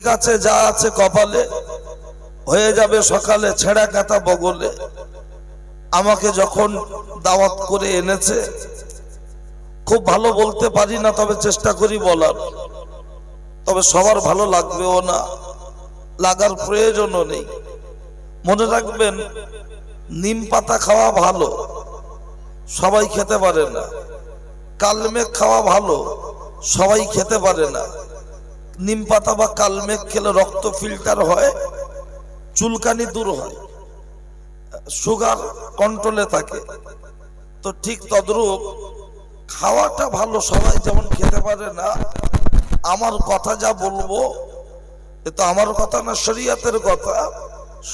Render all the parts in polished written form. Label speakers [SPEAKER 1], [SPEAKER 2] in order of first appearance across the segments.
[SPEAKER 1] কাছে যা আছে কপালে হয়ে যাবে সকালে, ছেঁড়া কাটা বগলে। আমাকে যখন দাওয়াত করে এনেছে, খুব ভালো বলতে পারি না, তবে চেষ্টা করি বলার। তবে সবার ভালো লাগবেও না, লাগার প্রয়োজনও নেই। মনে রাখবেন, নিম পাতা খাওয়া ভালো, সবাই খেতে পারে না। কালমেঘ খাওয়া ভালো, সবাই খেতে পারে না। নিম পাতা বা কালমেঘ খেলে রক্ত ফিল্টার হয়, চুলকানি দূর হয়, সুগার কন্ট্রোলে থাকে। তো ঠিক তদ্রূপ খাওয়াটা ভালো, সবাই যেমন খেতে পারে না। আমার কথা যা বলবো এ তো আমার কথা না, শরীয়তের কথা।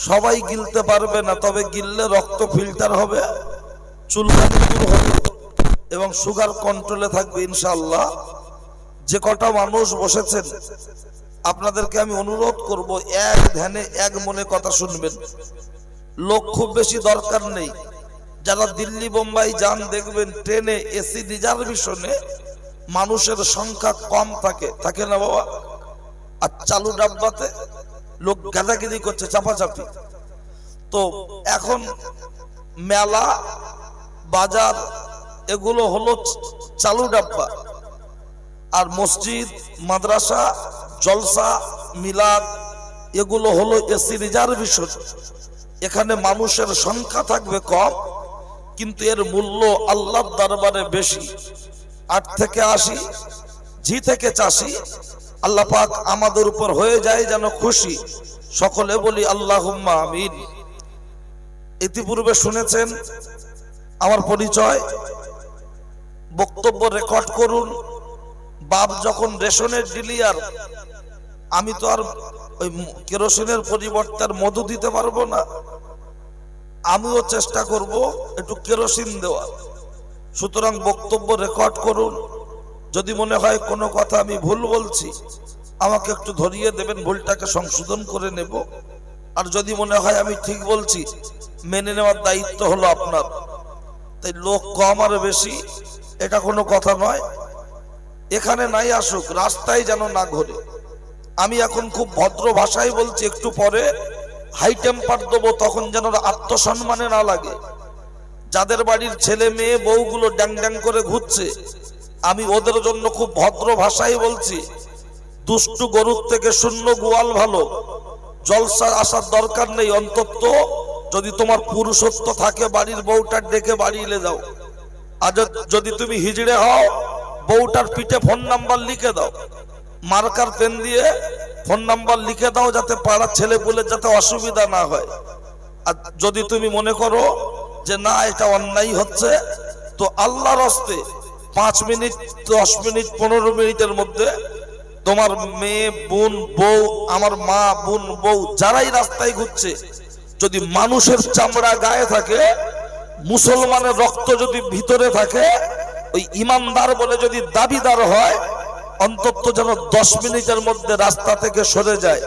[SPEAKER 1] সবাই গিলতে পারবে না, তবে গিললে রক্ত ফিল্টার হবে, চুলকানি দূর হবে এবং সুগার কন্ট্রোলে থাকবে ইনশাআল্লাহ। যে কটা মানুষ বসেছেন আপনাদেরকে আমি অনুরোধ করব, এক ধ্যানে এক মনে কথা শুনবেন। লোক খুব বেশি দরকার নেই। যারা দিল্লি বোম্বাই যান দেখবেন ট্রেনে এসি রিজার্ভেশনে মানুষের সংখ্যা কম থাকে, থাকে না বাবা? আর চালু ডাব্বাতে লোক গাদাগিরি করছে, চাপাচাপি। তো এখন মেলা বাজার এগুলো হলো চালু ডাব্বা, আর মসজিদ মাদ্রাসা জলসা মিলাদ এগুলো হলো এসি রিজার্ভেশন। এখানে মানুষের সংখ্যা থাকবে কম, কিন্তু এর মূল্য আল্লাহর দরবারে বেশি। 8 থেকে 80, জি থেকে 84। আল্লাহ পাক আমাদের উপর হয়ে যায় যেন খুশি। সকলে বলি আল্লাহুম্মা আমিন। ইতিপূর্বে শুনেছেন আমার পরিচয়, বক্তব্য রেকর্ড করুন। বাপ যখন রেশনের ডিলিয়ার, আমি তো আর ওই কেরোসিনের পরিবর্তে আর মধু দিতে পারবো না। আমিও চেষ্টা করব একটু কেরোসিন দেওয়া। সুতরাং বক্তব্য রেকর্ড করুন। যদি মনে হয় কোনো কথা আমি ভুল বলছি, আমাকে একটু ধরিয়ে দেবেন, ভুলটাকে সংশোধন করে নেব। আর যদি মনে হয় আমি ঠিক বলছি, মেনে নেওয়ার দায়িত্ব হলো আপনার। তাই লোক কম আর বেশি এটা কোনো কথা নয়। এখানে নাই আসুক, রাস্তায় যেন না ঘোরে। আমি এখন খুব ভদ্র ভাষায় বলছি, একটু পরে হাই টেম্পার দেবো, তখন যেন আত্মসম্মানে না লাগে। যাদের বাড়ির ছেলে মেয়ে বউগুলো ড্যাং ড্যাং করে ঘুরছে, আমি ওদের জন্য খুব ভদ্র ভাষায় বলছি, দুষ্টু গরুর থেকে শূন্য গোয়াল ভালো। জলসা আসার দরকার নেই, অন্তত যদি তোমার পুরুষত্ব থাকে বাড়ির বউটার ডেকে বাড়ি এলে যাও। আর যদি তুমি হিজড়ে হও, বউটার পিঠে ফোন নাম্বার লিখে দাও, মার্কার পেন দিয়ে ফোন নাম্বার লিখে দাও, যাতে পাড়ার ছেলে বলে যাতে অসুবিধা না হয়। আর যদি তুমি মনে করো যে না এটা অন্যায় হচ্ছে, তো আল্লাহর হস্তে 5 মিনিট 10 মিনিট 15 মিনিটের মধ্যে তোমার মেয়ে বোন বউ, আমার মা বোন বউ যারাই রাস্তায় ঘুরছে, যদি মানুষের চামড়া গায়ে থাকে, মুসলমানের রক্ত যদি ভিতরে থাকে, ওই ইমানদার বলে যদি দাবিদার হয়, অন্তত যেন 10 মিনিটের মধ্যে রাস্তা থেকে সরে যায়।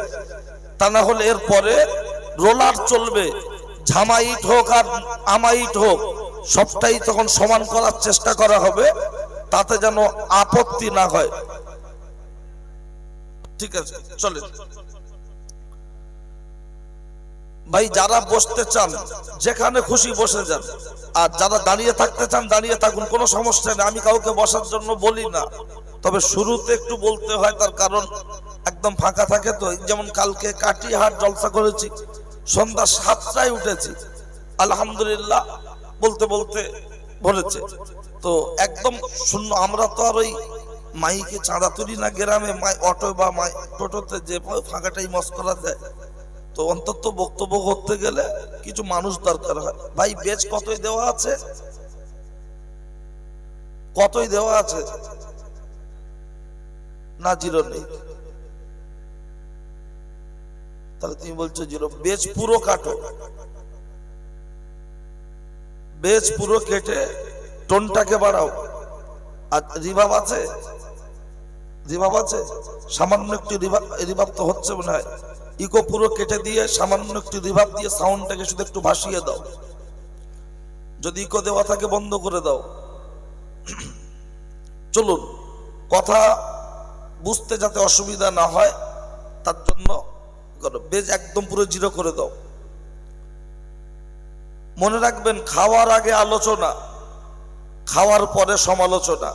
[SPEAKER 1] তা না হলে এরপরে রোলার চলবে, ঝামাইট হোক আর আমাইট হোক, সবটাই তখন সমান করার চেষ্টা করা হবে, তাতে যেন আপত্তি না হয়। ঠিক আছে, চলে ভাই। যারা বসতে চান যেখানে খুশি বসে যান, আর যারা দাঁড়িয়ে থাকতে চান দাঁড়িয়ে থাকুন, কোনো সমস্যা নেই। আমি কাউকে বসার জন্য বলি না, তবে শুরুতে একটু বলতে হয়, তার কারণ একদম ফাঁকা থাকে তো। যেমন কালকে কাটিহাট জলসা করেছি, সন্ধ্যা 7টায় উঠেছি, আলহামদুলিল্লাহ বলতে বলতে ভরেছে। তো একদম শূন্য। আমরা তো আর ওই মাইকে চাঁদা তুলি না গ্রামে, অটো বা টোটোতে যে ফাঁকাটাই মস্করা দেয়। তো অন্তত বক্তব্য করতে গেলে কিছু মানুষ দরকার হয়। ভাই বেচ কতই দেওয়া আছে? কতই দেওয়া আছে? না জিরো নেই? তাহলে তুমি বলছো জিরো। বেচ পুরো কাটো, বেচ পুরো কেটে টোনটাকে বাড়াও। আর রিভাব আছে? রিভাব আছে? সামান্য একটু রিভাব তো হচ্ছে মনে হয়। ইকো পুরো কেটে দিয়ে সামান্য একটু রিভাব দিয়ে সাউন্ডটাকে শুধু একটু ভাসিয়ে দাও। যদি ইকো দেওয়া থাকে বন্ধ করে দাও। চলুন, কথা বুঝতে যাতে অসুবিধা না হয় তার জন্য বেজ একদম পুরো জিরো করে দাও। মনে রাখবেন, খাওয়ার আগে আলোচনা, খাওয়ার পরে সমালোচনা।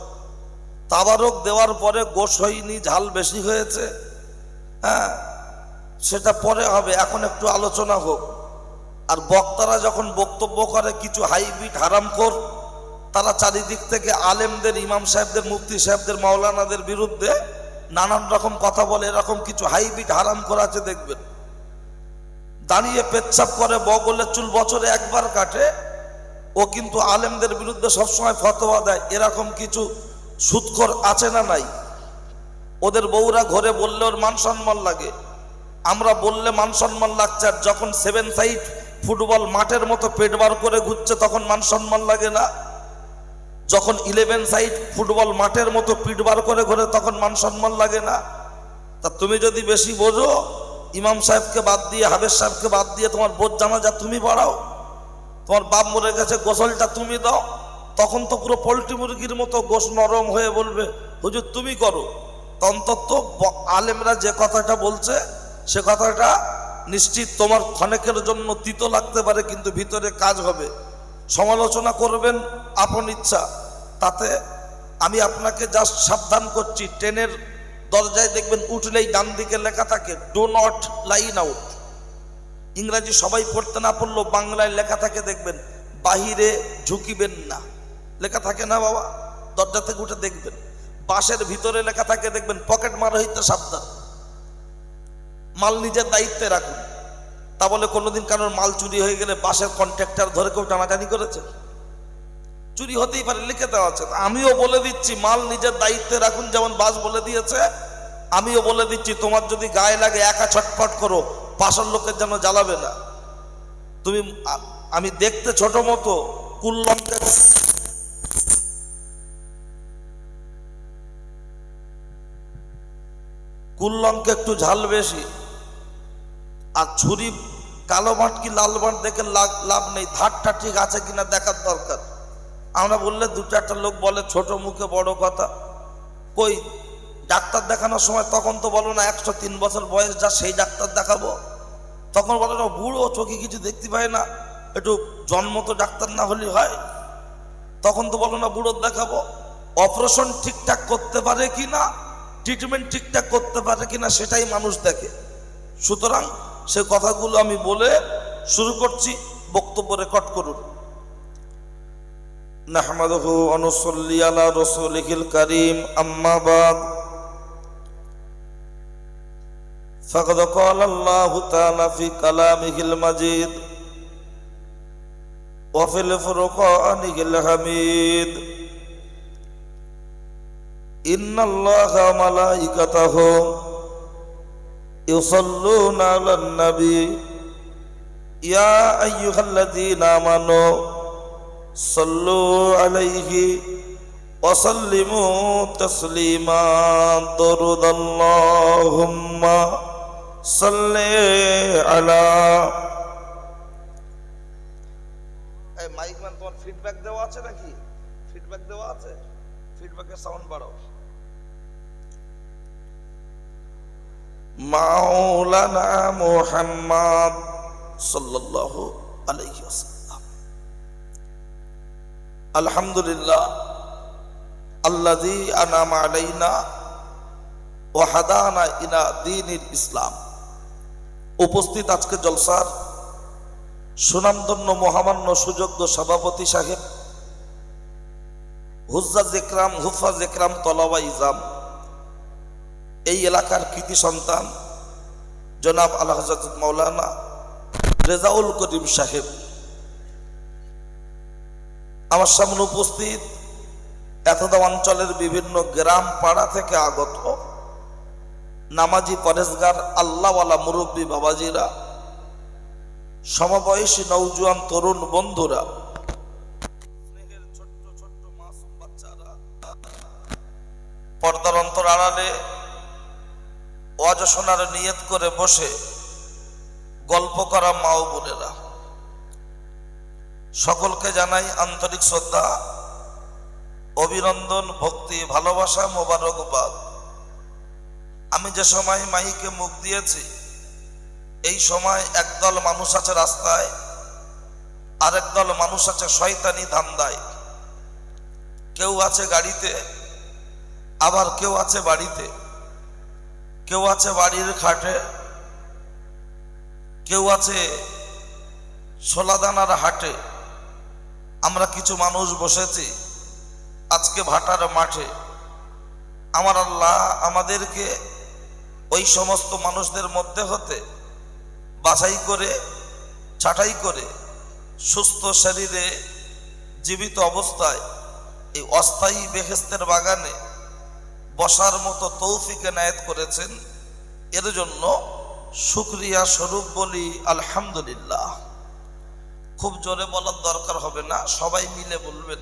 [SPEAKER 1] তাবারক দেওয়ার পরে গোশ হয়নি, ঝাল বেশি হয়েছে, হ্যাঁ সেটা পরে হবে, এখন একটু আলোচনা হোক। আর বক্তারা যখন বক্তব্য করে, কিছু হাইব্রিড হারামখোর তারা চারিদিক থেকে আলেমদের, ইমাম সাহেবদের, মুফতি সাহেবদের, মাওলানাদের বিরুদ্ধে নানান রকম কথা বলে। এরকম কিছু হাইব্রিড হারামখোর আছে দেখবেন, দাঁড়িয়ে পেচ্ছাপ করে, বগলের চুল বছরে একবার কাটে, ও কিন্তু আলেমদের বিরুদ্ধে সবসময় ফতোয়া দেয়। এরকম কিছু সুদখোর আছে না নাই? ওদের বউরা ঘরে বললে ওর মান সম্মান লাগে, আমরা বললে মান সম্মান লাগছে। আর যখন 7 সাইড ফুটবল মাঠের মতো পেট বার করে ঘুরছে তখন মান সম্মান লাগে না? যখন 11 সাইড ফুটবল মাঠের মতো পিঠ বার করে ঘুরে তখন মান সম্মান লাগে না? তা তুমি যদি বেশি বোঝো, ইমাম সাহেবকে বাদ দিয়ে, হাফেজ সাহেবকে বাদ দিয়ে তোমার বোঝ জানাজা তুমি পড়াও, তোমার বাপ মরে গেছে গোসলটা তুমি দাও, তখন তো পুরো পোল্ট্রি মুরগির মতো গোশ নরম হয়ে বলবে হুজুর তুমি করো। অন্তত আলেমরা যে কথাটা বলছে সে কথাটা নিশ্চিত তোমার ক্ষণেকের জন্য তিতো লাগতে পারে, কিন্তু ভিতরে কাজ হবে। সমালোচনা করবেন আপন ইচ্ছা, তাতে আমি আপনাকে জাস্ট সাবধান করছি। ট্রেনের দরজায় দেখবেন উঠলেই ডান দিকে লেখা থাকে ডু নট লাইন আউট। ইংরাজি সবাই পড়তে না পড়লেও বাংলায় লেখা থাকে দেখবেন বাহিরে ঝুঁকিবেন না, লেখা থাকে না বাবা? দরজা থেকে উঠে দেখবেন। বাসের ভিতরে লেখা থাকে দেখবেন পকেট মারা হইতে সাবধান, মাল নিজের দায়িত্বে রাখুন। তা বলে কোনোদিন কারোর মাল চুরি হয়ে গেলে বাসের কন্ট্রাক্টর ধরে কেউ টানাটানি করেছে? চুরি হতেই পারে, লিখে দেওয়া আছে। আমিও বলে দিচ্ছি মাল নিজের দায়িত্বে রাখুন, যেমন বাস বলে দিয়েছে। আমিও বলে দিচ্ছি তোমার যদি গায়ে লাগে একা ছটফট করো, পাশের লোকের যেন জ্বালাবে না। তুমি আমি দেখতে ছোট মতো, কুল্লঙ্কে একটু ঝাল বেশি। আর ছুরি কালো মাঠ কি লাল মাঠ দেখে লাভ নেই, ধারটা ঠিক আছে কিনা দেখার দরকার। আমরা বললে 2-4টা লোক বলে ছোট মুখে বড় কথা। কই ডাক্তার দেখানোর সময় তখন তো বলো না 103 বছর বয়স যা সেই ডাক্তার দেখাবো, তখন বলো না বুড়ো চোখে কিছু দেখতে পায় না, একটু জন্ম তো ডাক্তার না হলে হয়, তখন তো বলো না বুড়ো দেখাবো। অপারেশন ঠিকঠাক করতে পারে কিনা, ট্রিটমেন্ট ঠিকঠাক করতে পারে কিনা সেটাই মানুষ দেখে। সুতরাং সে কথাগুলো আমি বলে শুরু করছি, বক্তব্য রেকর্ড করুন। নাহমাদুহু ওয়া নুসাল্লি আলা রাসূলিহিল কারীম, আম্মা বাদ। ফাকাদ ক্বালা আল্লাহু তাআলা ফি কালামিহিল মাজিদ ওয়া ফিল ফুরকানিহিল হামিদ, ইন্নাল্লাহা ওয়া মালাইকাতাহু ইউসাল্লুনা আলান নবী ইয়া আইয়ুহাল্লাযীনা আমানু সাল্লু আলাইহি ওয়া সাল্লিমু তাসলিমা। দরুদ আল্লাহুম্মা সাল্লি আলা। এই মাইকম্যান, তোমার ফিডব্যাক দেওয়া আছে নাকি? ফিডব্যাক দেওয়া আছে? ফিডব্যাকের সাউন্ড বাড়াও। মাওলানা মুহাম্মদ সাল্লাল্লাহু আলাইহি ওয়াসাল্লাম। আলহামদুলিল্লাহ আল্লাযী আনআমা আলাইনা ওয়া হাদানা ইলা দীনিল ইসলাম। উপস্থিত আজকে জলসার সুনামধন্য মহামান্য সুযোগ্য সভাপতি সাহেব, হুজ্জাজ ইকরাম, হুফাজ ইকরাম, তলাবা ইজাম, এই এলাকার কৃতি সন্তান জনাব আলা হযরত মাওলানা রেজাউল করিম সাহেব, আমার সামনে উপস্থিত এতদা অঞ্চলের বিভিন্ন গ্রাম পাড়া থেকে আগত নামাজি পরেশগার আল্লাহওয়ালা মুরব্বী বাবাজিরা, সমবয়সী নওজোয়ান তরুণ বন্ধুরা, স্নেহের ছোট্ট ছোট্ট মাসুম বাচ্চারা, পর্দার অন্তর আড়ালে ওয়াজ শোনার নিয়ত করে বসে গল্প করা মা ও বোনেরা, সকলকে জানাই আন্তরিক শ্রদ্ধা, অভিনন্দন, ভক্তি, ভালোবাসা, মোবারকবাদ। আমি যে সময় মাইকে মুখ দিয়েছি এই সময় একদল মানুষ আছে রাস্তায়, আরেক দল মানুষ আছে শয়তানি ধান্দায়। কেউ আছে গাড়িতে, আবার কেউ আছে বাড়িতে, কেউ আছে বাড়ির খাটে, কেউ আছে সোলাদানার হাটে। আমরা কিছু মানুষ বসেছি আজকে ভাটার মাঠে। আমার আল্লাহ আমাদেরকে ওই সমস্ত মানুষদের মধ্যে হতে বাছাই করে ছাঁটাই করে সুস্থ শরীরে জীবিত অবস্থায় এই অস্থায়ী বেহেশতের বাগানে বসার মতো তৌফিক এনায়েত করেছেন। এর জন্য শুকরিয়া স্বরূপ বলি আলহামদুলিল্লাহ। খুব জোরে বলার দরকার হবে না, সবাই মিলে বলবেন